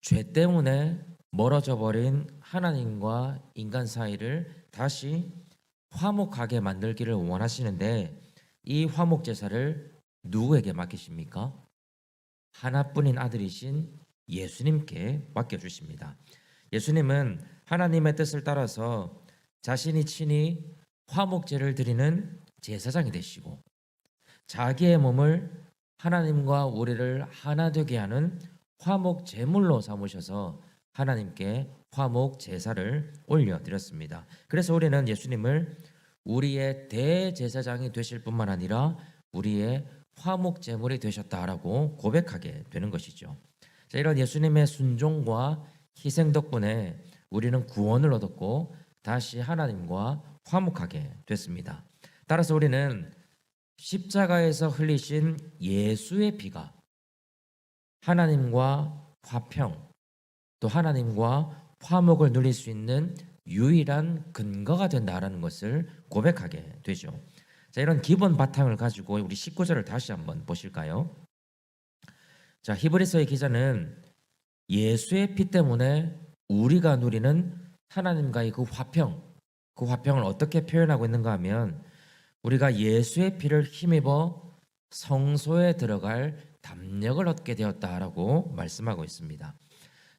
죄 때문에 멀어져 버린 하나님과 인간 사이를 다시 화목하게 만들기를 원하시는데 이 화목 제사를 누구에게 맡기십니까? 하나뿐인 아들이신 예수님께 맡겨주십니다. 예수님은 하나님의 뜻을 따라서 자신이 친히 화목제를 드리는 제사장이 되시고 자기의 몸을 하나님과 우리를 하나 되게 하는 화목 제물로 삼으셔서 하나님께 화목 제사를 올려드렸습니다. 그래서 우리는 예수님을 우리의 대제사장이 되실 뿐만 아니라 우리의 화목 제물이 되셨다라고 고백하게 되는 것이죠. 자, 이런 예수님의 순종과 희생 덕분에 우리는 구원을 얻었고 다시 하나님과 화목하게 됐습니다. 따라서 우리는 십자가에서 흘리신 예수의 피가 하나님과 화평, 또 하나님과 화목을 누릴 수 있는 유일한 근거가 된다라는 것을 고백하게 되죠. 자, 이런 기본 바탕을 가지고 우리 19절을 다시 한번 보실까요? 자, 히브리서의 기자는 예수의 피 때문에 우리가 누리는 하나님과의 그 화평을 어떻게 표현하고 있는가 하면 우리가 예수의 피를 힘입어 성소에 들어갈 담력을 얻게 되었다라고 말씀하고 있습니다.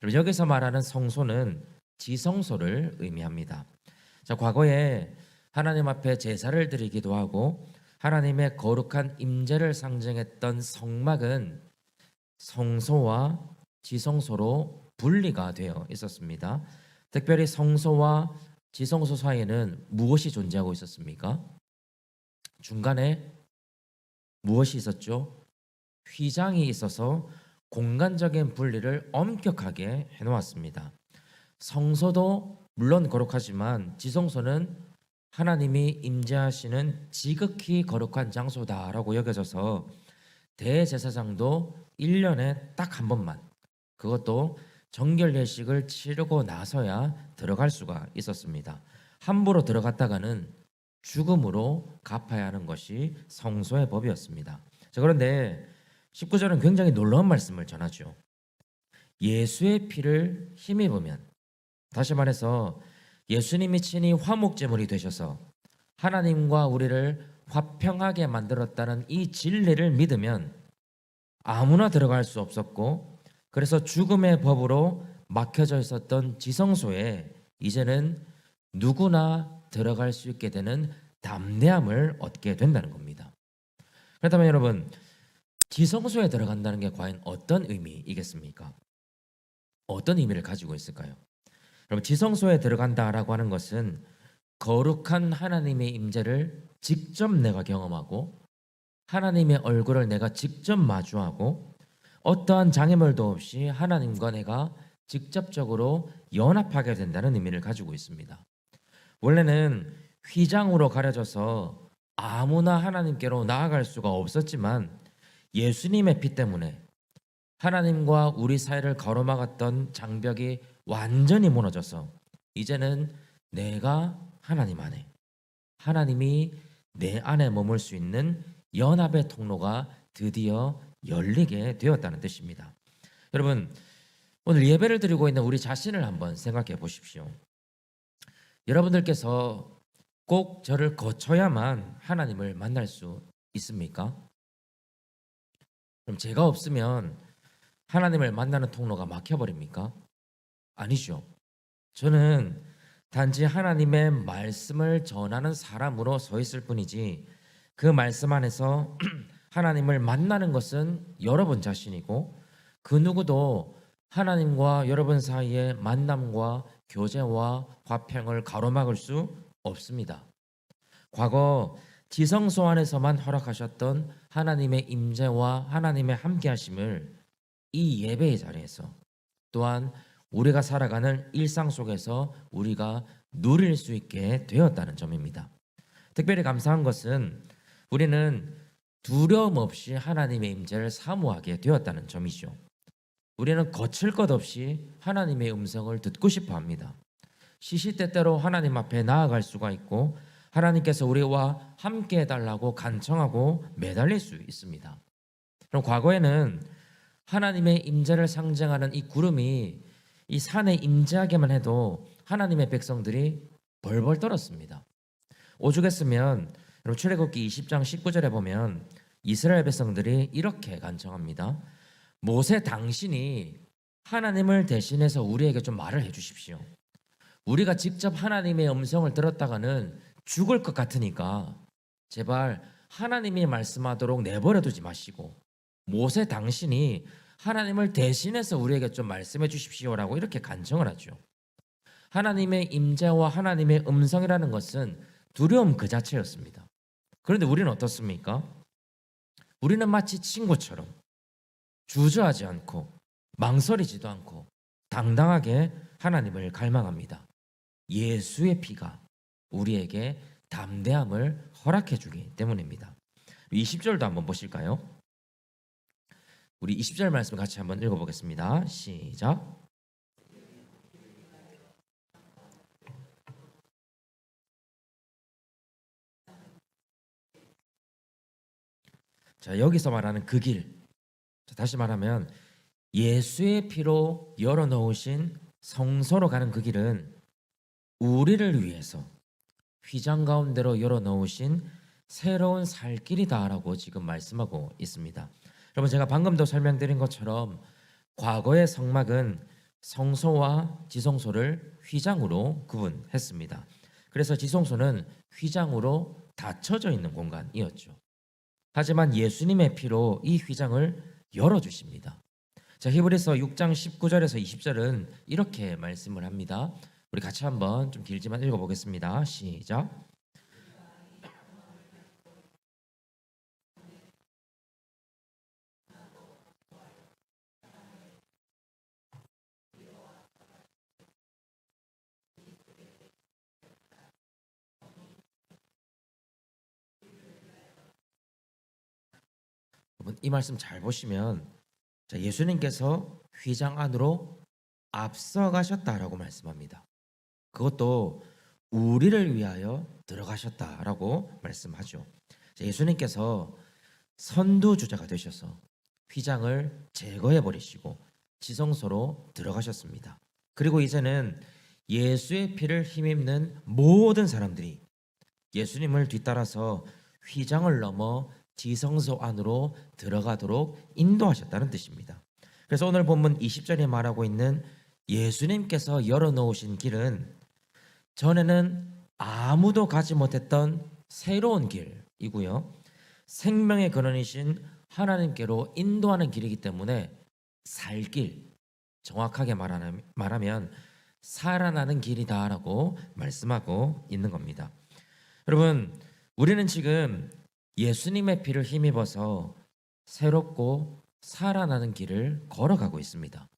그리고 여기서 말하는 성소는 지성소를 의미합니다. 자, 과거에 하나님 앞에 제사를 드리기도 하고 하나님의 거룩한 임재를 상징했던 성막은 성소와 지성소로 분리가 되어 있었습니다. 특별히 성소와 지성소 사이에는 무엇이 존재하고 있었습니까? 중간에 무엇이 있었죠? 휘장이 있어서 공간적인 분리를 엄격하게 해놓았습니다. 성소도 물론 거룩하지만 지성소는 하나님이 임재하시는 지극히 거룩한 장소다라고 여겨져서 대제사장도 1년에 딱 한 번만, 그것도 정결 예식을 치르고 나서야 들어갈 수가 있었습니다. 함부로 들어갔다가는 죽음으로 갚아야 하는 것이 성소의 법이었습니다. 자, 그런데 19절은 굉장히 놀라운 말씀을 전하죠. 예수의 피를 힘입으면, 다시 말해서 예수님이 친히 화목제물이 되셔서 하나님과 우리를 화평하게 만들었다는 이 진리를 믿으면 아무나 들어갈 수 없었고, 그래서 죽음의 법으로 막혀져 있었던 지성소에 이제는 누구나 들어갈 수 있게 되는 담대함을 얻게 된다는 겁니다. 그렇다면 여러분, 지성소에 들어간다는 게 과연 어떤 의미이겠습니까? 어떤 의미를 가지고 있을까요? 여러분, 지성소에 들어간다라고 하는 것은 거룩한 하나님의 임재를 직접 내가 경험하고 하나님의 얼굴을 내가 직접 마주하고 어떠한 장애물도 없이 하나님과 내가 직접적으로 연합하게 된다는 의미를 가지고 있습니다. 원래는 휘장으로 가려져서 아무나 하나님께로 나아갈 수가 없었지만 예수님의 피 때문에 하나님과 우리 사이를 가로막았던 장벽이 완전히 무너져서 이제는 내가 하나님 안에, 하나님이 내 안에 머물 수 있는 연합의 통로가 드디어 열리게 되었다는 뜻입니다. 여러분, 오늘 예배를 드리고 있는 우리 자신을 한번 생각해 보십시오. 여러분들께서 꼭 저를 거쳐야만 하나님을 만날 수 있습니까? 그럼 제가 없으면 하나님을 만나는 통로가 막혀버립니까? 아니죠. 저는 단지 하나님의 말씀을 전하는 사람으로 서 있을 뿐이지 그 말씀 안에서 하나님을 만나는 것은 여러분 자신이고 그 누구도 하나님과 여러분 사이의 만남과 교제와 화평을 가로막을 수 없습니다. 과거 지성소 안에서만 허락하셨던 하나님의 임재와 하나님의 함께하심을 이 예배의 자리에서 또한 우리가 살아가는 일상 속에서 우리가 누릴 수 있게 되었다는 점입니다. 특별히 감사한 것은 우리는 두려움 없이 하나님의 임재를 사모하게 되었다는 점이죠. 우리는 거칠 것 없이 하나님의 음성을 듣고 싶어 합니다. 시시때때로 하나님 앞에 나아갈 수가 있고 하나님께서 우리와 함께 해달라고 간청하고 매달릴 수 있습니다. 그럼 과거에는 하나님의 임재를 상징하는 이 구름이 이 산에 임재하게만 해도 하나님의 백성들이 벌벌 떨었습니다. 오죽했으면 여러분 출애굽기 20장 19절에 보면 이스라엘 백성들이 이렇게 간청합니다. 모세 당신이 하나님을 대신해서 우리에게 좀 말을 해주십시오. 우리가 직접 하나님의 음성을 들었다가는 죽을 것 같으니까 제발 하나님이 말씀하도록 내버려 두지 마시고 모세 당신이 하나님을 대신해서 우리에게 좀 말씀해 주십시오라고 이렇게 간청을 하죠. 하나님의 임재와 하나님의 음성이라는 것은 두려움 그 자체였습니다. 그런데 우리는 어떻습니까? 우리는 마치 친구처럼 주저하지 않고 망설이지도 않고 당당하게 하나님을 갈망합니다. 예수의 피가 우리에게 담대함을 허락해 주기 때문입니다. 20절도 한번 보실까요? 우리 20절 말씀 같이 한번 읽어보겠습니다. 시작. 자, 여기서 말하는 그 길, 다시 말하면 예수의 피로 열어놓으신 성소로 가는 그 길은 우리를 위해서 휘장 가운데로 열어놓으신 새로운 살 길이다라고 지금 말씀하고 있습니다. 여러분, 제가 방금도 설명드린 것처럼 과거의 성막은 성소와 지성소를 휘장으로 구분했습니다. 그래서 지성소는 휘장으로 닫혀져 있는 공간이었죠. 하지만 예수님의 피로 이 휘장을 열어주십니다. 자, 히브리서 6장 19절에서 20절은 이렇게 말씀을 합니다. 우리 같이 한번 좀 길지만 읽어보겠습니다. 시작. 여러분, 이 말씀 잘 보시면 자, 예수님께서 휘장 안으로 앞서가셨다라고 말씀합니다. 그것도 우리를 위하여 들어가셨다라고 말씀하죠. 자, 예수님께서 선두주자가 되셔서 휘장을 제거해 버리시고 지성소로 들어가셨습니다. 그리고 이제는 예수의 피를 힘입는 모든 사람들이 예수님을 뒤따라서 휘장을 넘어 지성소 안으로 들어가도록 인도하셨다는 뜻입니다. 그래서 오늘 본문 20절에 말하고 있는 예수님께서 열어놓으신 길은 전에는 아무도 가지 못했던 새로운 길이고요. 생명의 근원이신 하나님께로 인도하는 길이기 때문에 살길, 정확하게 말하면 살아나는 길이다라고 말씀하고 있는 겁니다. 여러분, 우리는 지금 예수님의 피를 힘입어서 새롭고 살아나는 길을 걸어가고 있습니다.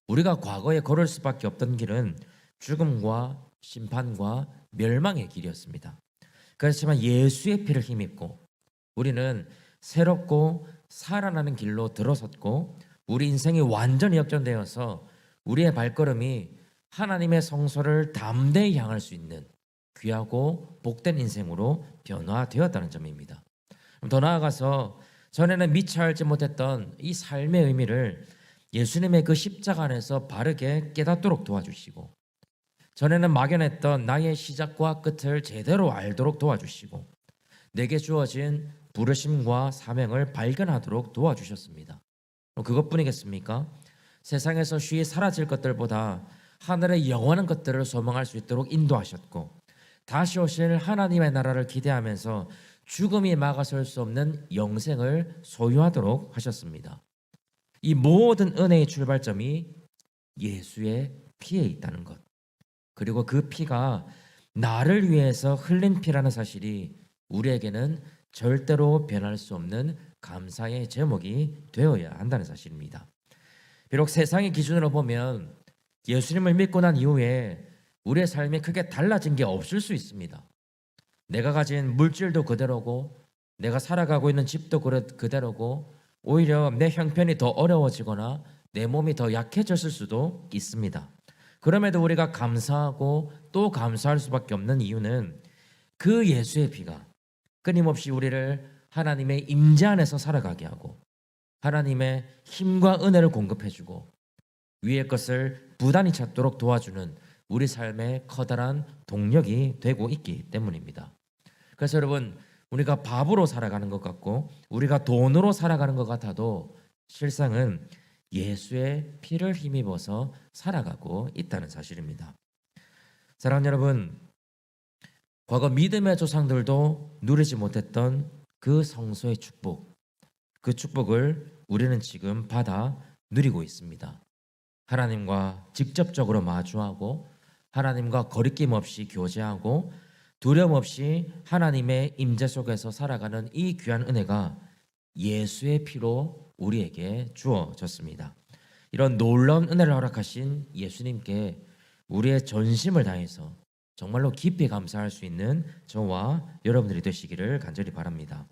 우리가 과거에 걸을 수밖에 없던 길은 죽음과 심판과 멸망의 길이었습니다. 그렇지만 예수의 피를 힘입고 우리는 새롭고 살아나는 길로 들어섰고 우리 인생이 완전히 역전되어서 우리의 발걸음이 하나님의 성소를 담대히 향할 수 있는 귀하고 복된 인생으로 변화되었다는 점입니다. 더 나아가서 전에는 미처 알지 못했던 이 삶의 의미를 예수님의 그 십자가 안에서 바르게 깨닫도록 도와주시고 전에는 막연했던 나의 시작과 끝을 제대로 알도록 도와주시고 내게 주어진 부르심과 사명을 발견하도록 도와주셨습니다. 그것뿐이겠습니까? 세상에서 쉬이 사라질 것들보다 하늘의 영원한 것들을 소망할 수 있도록 인도하셨고 다시 오실 하나님의 나라를 기대하면서 죽음이 막아설 수 없는 영생을 소유하도록 하셨습니다. 이 모든 은혜의 출발점이 예수의 피에 있다는 것, 그리고 그 피가 나를 위해서 흘린 피라는 사실이 우리에게는 절대로 변할 수 없는 감사의 제목이 되어야 한다는 사실입니다. 비록 세상의 기준으로 보면 예수님을 믿고 난 이후에 우리의 삶이 크게 달라진 게 없을 수 있습니다. 내가 가진 물질도 그대로고 내가 살아가고 있는 집도 그대로고 오히려 내 형편이 더 어려워지거나 내 몸이 더 약해졌을 수도 있습니다. 그럼에도 우리가 감사하고 또 감사할 수밖에 없는 이유는 그 예수의 피가 끊임없이 우리를 하나님의 임재 안에서 살아가게 하고 하나님의 힘과 은혜를 공급해주고 위의 것을 부단히 찾도록 도와주는 우리 삶의 커다란 동력이 되고 있기 때문입니다. 그래서 여러분, 우리가 밥으로 살아가는 것 같고 우리가 돈으로 살아가는 것 같아도 실상은 예수의 피를 힘입어서 살아가고 있다는 사실입니다. 사랑하는 여러분, 과거 믿음의 조상들도 누리지 못했던 그 성소의 축복, 그 축복을 우리는 지금 받아 누리고 있습니다. 하나님과 직접적으로 마주하고 하나님과 거리낌 없이 교제하고 두려움 없이 하나님의 임재 속에서 살아가는 이 귀한 은혜가 예수의 피로 우리에게 주어졌습니다. 이런 놀라운 은혜를 허락하신 예수님께 우리의 전심을 다해서 정말로 깊이 감사할 수 있는 저와 여러분들이 되시기를 간절히 바랍니다.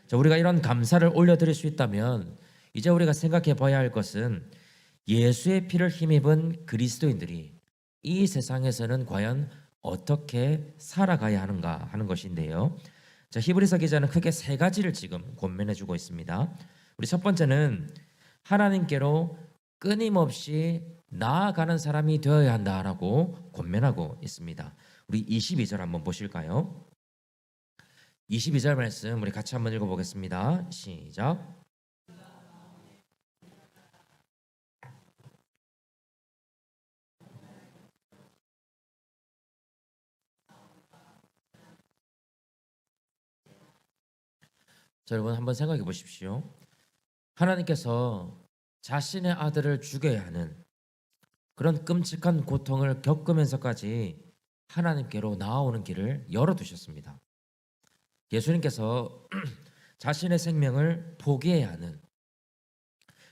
자, 우리가 이런 감사를 올려드릴 수 있다면 이제 우리가 생각해 봐야 할 것은 예수의 피를 힘입은 그리스도인들이 이 세상에서는 과연 어떻게 살아가야 하는가 하는 것인데요. 자, 히브리서 기자는 크게 세 가지를 지금 권면해 주고 있습니다. 우리 첫 번째는 하나님께로 끊임없이 나아가는 사람이 되어야 한다라고 권면하고 있습니다. 우리 22절 한번 보실까요? 22절 말씀 우리 같이 한번 읽어보겠습니다. 시작. 자, 여러분 한번 생각해 보십시오. 하나님께서 자신의 아들을 죽여야 하는 그런 끔찍한 고통을 겪으면서까지 하나님께로 나아오는 길을 열어두셨습니다. 예수님께서 자신의 생명을 포기해야 하는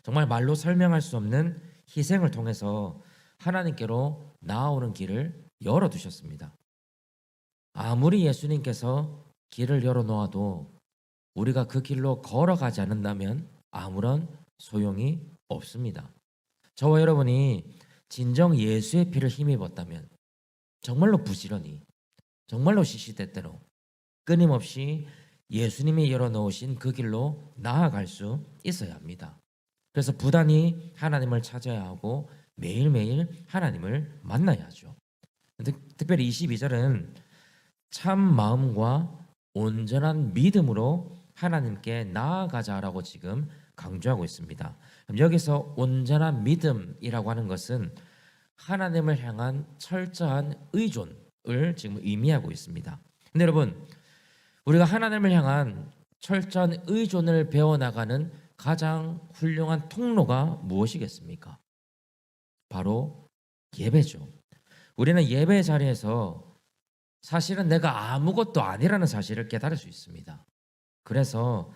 정말 말로 설명할 수 없는 희생을 통해서 하나님께로 나아오는 길을 열어두셨습니다. 아무리 예수님께서 길을 열어놓아도 우리가 그 길로 걸어가지 않는다면 아무런 소용이 없습니다. 저와 여러분이 진정 예수의 피를 힘입었다면 정말로 부지런히, 정말로 시시때때로 끊임없이 예수님이 열어놓으신 그 길로 나아갈 수 있어야 합니다. 그래서 부단히 하나님을 찾아야 하고 매일매일 하나님을 만나야 하죠. 특별히 22절은 참 마음과 온전한 믿음으로 하나님께 나아가자라고 지금 강조하고 있습니다. 여기서 온전한 믿음이라고 하는 것은 하나님을 향한 철저한 의존을 지금 의미하고 있습니다. 근데 여러분, 우리가 하나님을 향한 철저한 의존을 배워나가는 가장 훌륭한 통로가 무엇이겠습니까? 바로 예배죠. 우리는 예배 자리에서 사실은 내가 아무것도 아니라는 사실을 깨달을 수 있습니다. 그래서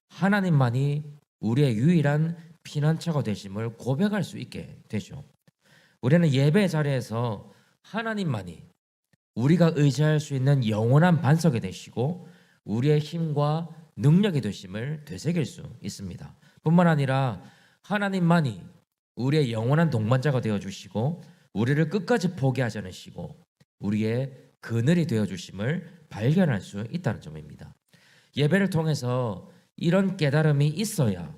하나님만이 우리의 유일한 피난처가 되심을 고백할 수 있게 되죠. 우리는 예배 자리에서 하나님만이 우리가 의지할 수 있는 영원한 반석이 되시고 우리의 힘과 능력이 되심을 되새길 수 있습니다. 뿐만 아니라 하나님만이 우리의 영원한 동반자가 되어주시고 우리를 끝까지 포기하지 않으시고 우리의 그늘이 되어주심을 발견할 수 있다는 점입니다. 예배를 통해서 이런 깨달음이 있어야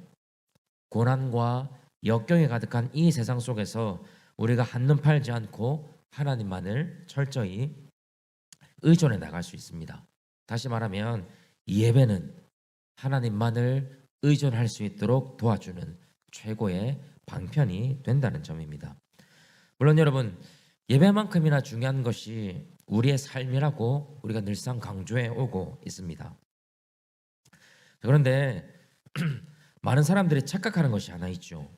고난과 역경이 가득한 이 세상 속에서 우리가 한눈 팔지 않고 하나님만을 철저히 의존해 나갈 수 있습니다. 다시 말하면 예배는 하나님만을 의존할 수 있도록 도와주는 최고의 방편이 된다는 점입니다. 물론 여러분, 예배만큼이나 중요한 것이 우리의 삶이라고 우리가 늘상 강조해 오고 있습니다. 그런데 많은 사람들이 착각하는 것이 하나 있죠.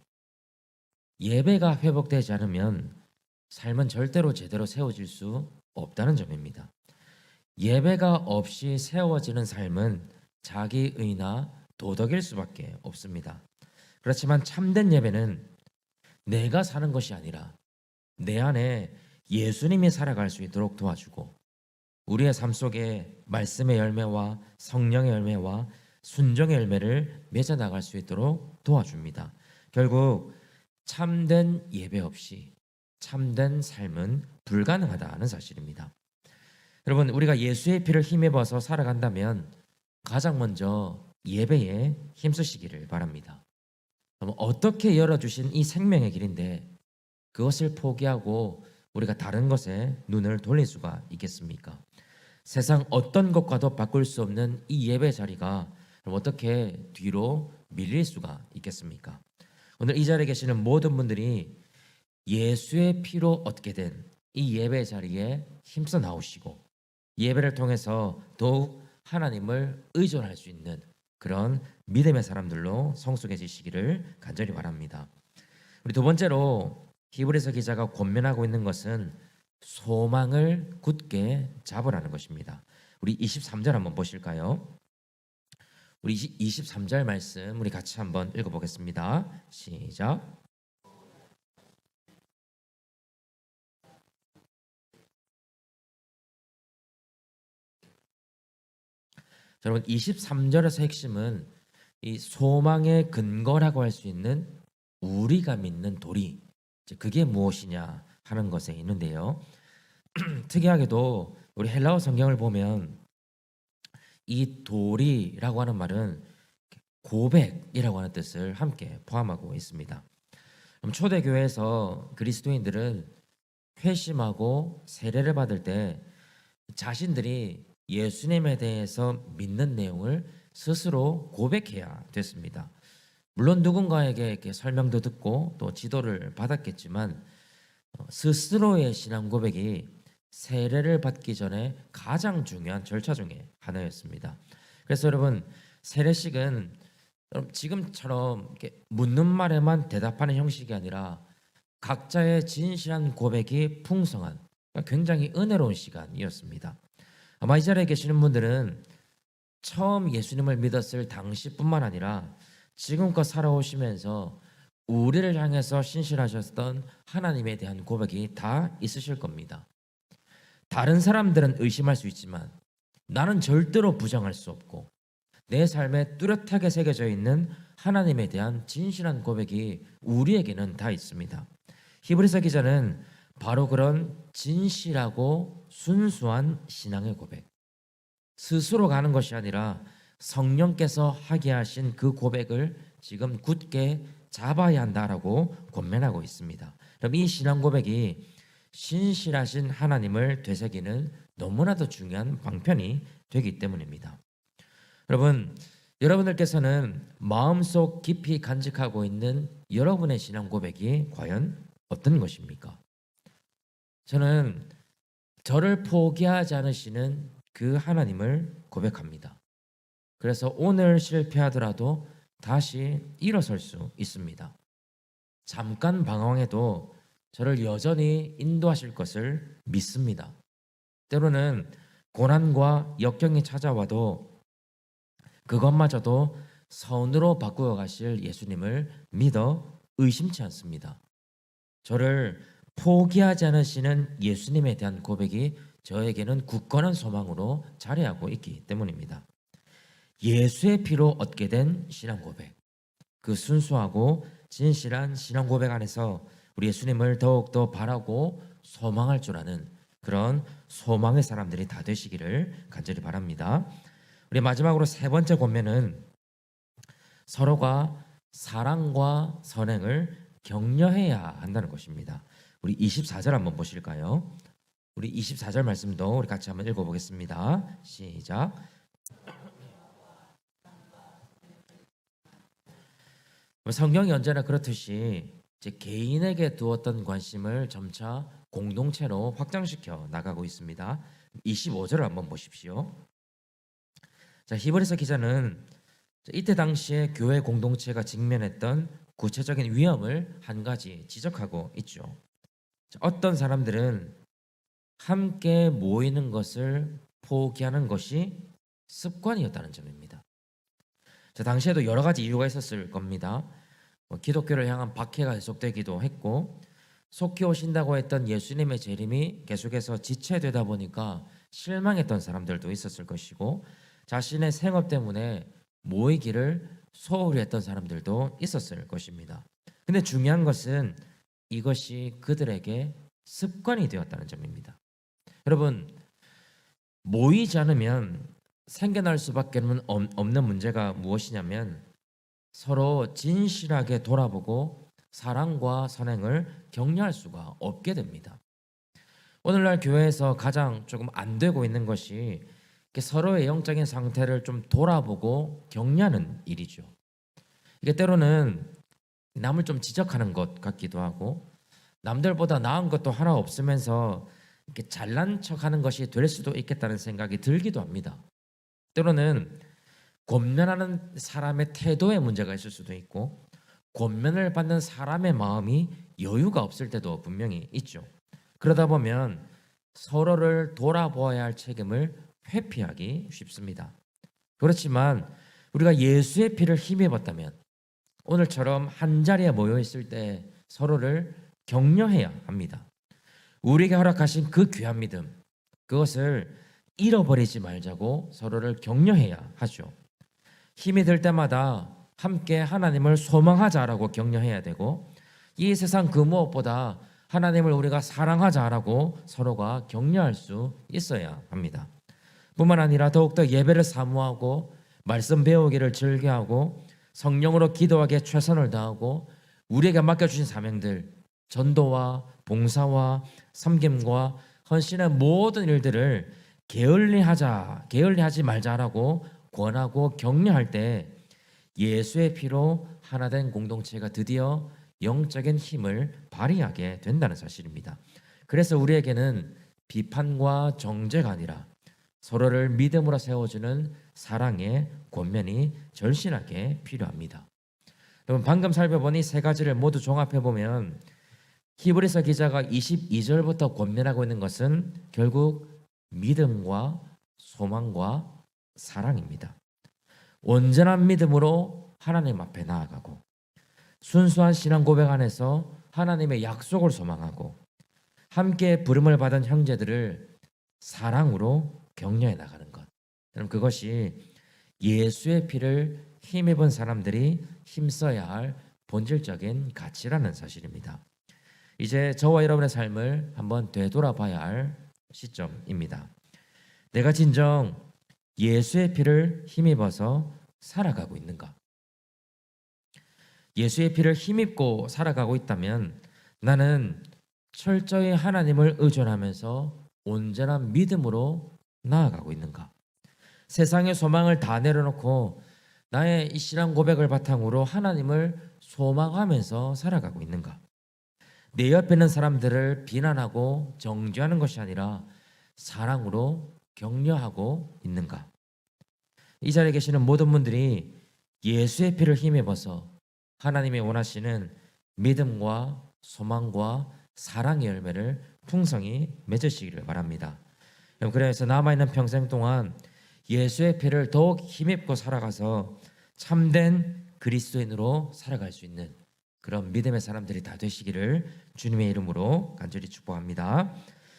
예배가 회복되지 않으면 삶은 절대로 제대로 세워질 수 없다는 점입니다. 예배가 없이 세워지는 삶은 자기의나 도덕일 수밖에 없습니다. 그렇지만 참된 예배는 내가 사는 것이 아니라 내 안에 예수님이 살아갈 수 있도록 도와주고 우리의 삶 속에 말씀의 열매와 성령의 열매와 순종의 열매를 맺어 나갈 수 있도록 도와줍니다. 결국 참된 예배 없이 참된 삶은 불가능하다는 사실입니다. 여러분, 우리가 예수의 피를 힘입어서 살아간다면 가장 먼저 예배에 힘쓰시기를 바랍니다. 그럼 어떻게 열어주신 이 생명의 길인데 그것을 포기하고 우리가 다른 것에 눈을 돌릴 수가 있겠습니까? 세상 어떤 것과도 바꿀 수 없는 이 예배 자리가 그럼 어떻게 뒤로 밀릴 수가 있겠습니까? 오늘 이 자리에 계시는 모든 분들이 예수의 피로 얻게 된 이 예배 자리에 힘써 나오시고 예배를 통해서 더욱 하나님을 의존할 수 있는 그런 믿음의 사람들로 성숙해지시기를 간절히 바랍니다. 우리 두 번째로 히브리서 기자가 권면하고 있는 것은 소망을 굳게 잡으라는 것입니다. 우리 23절 한번 보실까요? 우리 23절 말씀 우리 같이 한번 읽어보겠습니다. 시작. 여러분 23절에서 핵심은 이 소망의 근거라고 할 수 있는 우리가 믿는 도리, 그게 무엇이냐 하는 것에 있는데요. 특이하게도 우리 헬라어 성경을 보면 이 도리라고 하는 말은 고백이라고 하는 뜻을 함께 포함하고 있습니다. 그럼 초대교회에서 그리스도인들은 회심하고 세례를 받을 때 자신들이 예수님에 대해서 믿는 내용을 스스로 고백해야 됐습니다. 물론 누군가에게 이렇게 설명도 듣고 또 지도를 받았겠지만 스스로의 신앙 고백이 세례를 받기 전에 가장 중요한 절차 중에 하나였습니다. 그래서 여러분 세례식은 지금처럼 이렇게 묻는 말에만 대답하는 형식이 아니라 각자의 진실한 고백이 풍성한 굉장히 은혜로운 시간이었습니다. 아마 이 자리에 계시는 분들은 처음 예수님을 믿었을 당시뿐만 아니라 지금껏 살아오시면서 우리를 향해서 신실하셨던 하나님에 대한 고백이 다 있으실 겁니다. 다른 사람들은 의심할 수 있지만 나는 절대로 부정할 수 없고 내 삶에 뚜렷하게 새겨져 있는 하나님에 대한 진실한 고백이 우리에게는 다 있습니다. 히브리서 기자는 바로 그런 진실하고 순수한 신앙의 고백, 스스로가 하는 것이 아니라 성령께서 하게 하신 그 고백을 지금 굳게 잡아야 한다라고 권면하고 있습니다. 그럼 이 신앙 고백이 신실하신 하나님을 되새기는 너무나도 중요한 방편이 되기 때문입니다. 여러분, 여러분들께서는 마음속 깊이 간직하고 있는 여러분의 신앙 고백이 과연 어떤 것입니까? 저는 저를 포기하지 않으시는 그 하나님을 고백합니다. 그래서 오늘 실패하더라도 다시 일어설 수 있습니다. 잠깐 방황해도 저를 여전히 인도하실 것을 믿습니다. 때로는 고난과 역경이 찾아와도 그것마저도 선으로 바꾸어 가실 예수님을 믿어 의심치 않습니다. 저를 포기하지 않으시는 예수님에 대한 고백이 저에게는 굳건한 소망으로 자리하고 있기 때문입니다. 예수의 피로 얻게 된 신앙 고백, 그 순수하고 진실한 신앙 고백 안에서 우리 예수님을 더욱더 바라고 소망할 줄 아는 그런 소망의 사람들이 다 되시기를 간절히 바랍니다. 우리 마지막으로 세 번째 권면은 서로가 사랑과 선행을 격려해야 한다는 것입니다. 우리 24절 한번 보실까요? 우리 24절 말씀도 우리 같이 한번 읽어보겠습니다. 시작. 성경이 언제나 그렇듯이 이제 개인에게 두었던 관심을 점차 공동체로 확장시켜 나가고 있습니다. 25절을 한번 보십시오. 자, 히브리서 기자는 이때 당시에 교회 공동체가 직면했던 구체적인 위험을 한 가지 지적하고 있죠. 어떤 사람들은 함께 모이는 것을 포기하는 것이 습관이었다는 점입니다. 당시에도 여러 가지 이유가 있었을 겁니다. 기독교를 향한 박해가 계속되기도 했고 속히 오신다고 했던 예수님의 재림이 계속해서 지체되다 보니까 실망했던 사람들도 있었을 것이고 자신의 생업 때문에 모이기를 소홀히 했던 사람들도 있었을 것입니다. 근데 중요한 것은 이것이 그들에게 습관이 되었다는 점입니다. 여러분, 모이지 않으면 생겨날 수밖에 없는 문제가 무엇이냐면 서로 진실하게 돌아보고 사랑과 선행을 격려할 수가 없게 됩니다. 오늘날 교회에서 가장 조금 안 되고 있는 것이 이렇게 서로의 영적인 상태를 좀 돌아보고 격려하는 일이죠. 이게 때로는 남을 좀 지적하는 것 같기도 하고 남들보다 나은 것도 하나 없으면서 이렇게 잘난 척하는 것이 될 수도 있겠다는 생각이 들기도 합니다. 때로는 권면하는 사람의 태도에 문제가 있을 수도 있고 권면을 받는 사람의 마음이 여유가 없을 때도 분명히 있죠. 그러다 보면 서로를 돌아보아야 할 책임을 회피하기 쉽습니다. 그렇지만 우리가 예수의 피를 힘입었다면 오늘처럼 한자리에 모여 있을 때 서로를 격려해야 합니다. 우리에게 허락하신 그 귀한 믿음, 그것을 잃어버리지 말자고 서로를 격려해야 하죠. 힘이 들 때마다 함께 하나님을 소망하자라고 격려해야 되고 이 세상 그 무엇보다 하나님을 우리가 사랑하자라고 서로가 격려할 수 있어야 합니다. 뿐만 아니라 더욱더 예배를 사모하고 말씀 배우기를 즐겨하고 성령으로 기도하기에 최선을 다하고 우리에게 맡겨주신 사명들 전도와 봉사와 섬김과 헌신의 모든 일들을 게을리하지 말자라고 권하고 격려할 때 예수의 피로 하나된 공동체가 드디어 영적인 힘을 발휘하게 된다는 사실입니다. 그래서 우리에게는 비판과 정죄가 아니라 서로를 믿음으로 세워주는 사랑의 권면이 절실하게 필요합니다. 여러분 방금 살펴보니 세 가지를 모두 종합해 보면 히브리서 기자가 22절부터 권면하고 있는 것은 결국 믿음과 소망과 사랑입니다. 온전한 믿음으로 하나님 앞에 나아가고 순수한 신앙 고백 안에서 하나님의 약속을 소망하고 함께 부름을 받은 형제들을 사랑으로 격려해 나가는 것. 그럼 그것이 예수의 피를 힘입은 사람들이 힘써야 할 본질적인 가치라는 사실입니다. 이제 저와 여러분의 삶을 한번 되돌아봐야 할 시점입니다. 내가 진정 예수의 피를 힘입어서 살아가고 있는가? 예수의 피를 힘입고 살아가고 있다면 나는 철저히 하나님을 의존하면서 온전한 믿음으로 나아가고 있는가? 세상의 소망을 다 내려놓고 나의 이 신앙 고백을 바탕으로 하나님을 소망하면서 살아가고 있는가? 내 옆에 있는 사람들을 비난하고 정죄하는 것이 아니라 사랑으로 격려하고 있는가? 이 자리에 계시는 모든 분들이 예수의 피를 힘입어서 하나님이 원하시는 믿음과 소망과 사랑의 열매를 풍성히 맺으시기를 바랍니다. 그래서 남아있는 평생 동안 예수의 피를 더욱 힘입고 살아가서 참된 그리스도인으로 살아갈 수 있는 그런 믿음의 사람들이 다 되시기를 주님의 이름으로 간절히 축복합니다.